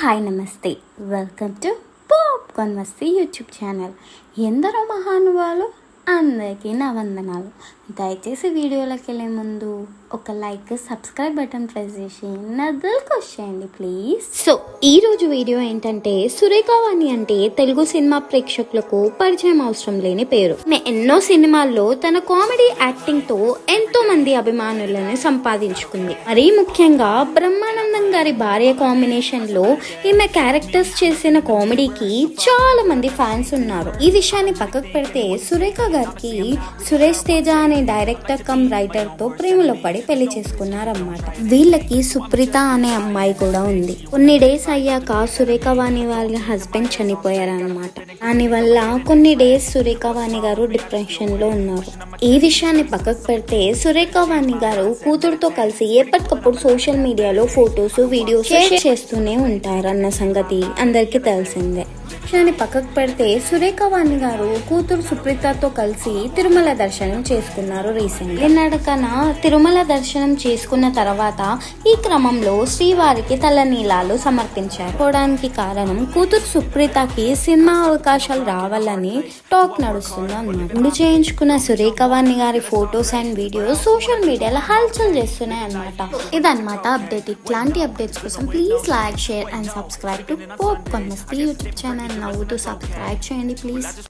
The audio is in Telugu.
హాయ్ నమస్తే, welcome to popcorn Masti YouTube channel. ఎందరో మహానుభావులు, అందరికీ నా వందనాలు. దయచేసి వీడియోలోకి వెళ్ళే ముందు ఒక లైక్, సబ్స్క్రైబ్ బటన్ ప్రెస్ చేసి నదులకు వచ్చేయండి ప్లీజ్. సో ఈరోజు వీడియో ఏంటంటే, సురేఖ వాణి అంటే తెలుగు సినిమా ప్రేక్షకులకు పరిచయం అవసరం లేని పేరు. ఎన్నో సినిమాల్లో తన కామెడీ యాక్టింగ్ తో ఎంతో మంది అభిమానులను సంపాదించుకుంది. మరీ ముఖ్యంగా బ్రహ్మానందం గారి భార్య కాంబినేషన్ లో ఈమె క్యారెక్టర్స్ చేసిన కామెడీకి చాలా మంది ఫ్యాన్స్ ఉన్నారు. ఈ విషయాన్ని పక్కకు పెడితే సురేఖ గారికి సురేష్ తేజ అనే డైరెక్టర్ కమ్ రైటర్ తో ప్రేమలో పడి పెళ్లి చేసుకున్నారన్నమాట. వీళ్ళకి సుప్రీత అనే అమ్మాయి కూడా ఉంది. కొన్ని డేస్ అయ్యాక సురేఖ వాణి వాళ్ళ హస్బెండ్ చనిపోయారన్నమాట. దానివల్ల కొన్ని డేస్ సురేఖ వాణి గారు డిప్రెషన్ లో ఉన్నారు. ఈ విషయాన్ని పక్కకు పెడితే సురేఖ వాణి గారు కూతురుతో కలిసి ఎప్పటికప్పుడు సోషల్ మీడియాలో ఫొటోస్, వీడియోస్ షేర్ చేస్తూనే ఉంటారన్న సంగతి అందరికీ తెలిసిందే. విషయాన్ని పక్కకు పెడితే సురేఖ వాణి గారు కూతురు సుప్రీతతో కలిసి తిరుమల దర్శనం చేసుకున్నారు రీసెంట్. నడకన తిరుమల దర్శనం చేసుకున్న తర్వాత ఈ క్రమంలో శ్రీవారికి తలనీలాలు సమర్పించారు. పోవడానికి కారణం కూతురు సుప్రీతకి సినిమా అవకాశాలు రావాలని టాక్ నడుస్తుంది అన్నమాట. ముందు చేయించుకున్న సురేఖ వాణి గారి ఫొటోస్ అండ్ వీడియోస్ సోషల్ మీడియాలో హల్చల్ చేస్తున్నాయి అన్నమాట. ఇదన్నమాట అప్డేట్. ఇట్లాంటి అప్డేట్స్ కోసం please like, share and subscribe to popcorn Masti YouTube channel. నవ్వుతూ సబ్స్క్రైబ్ చేయండి ప్లీజ్.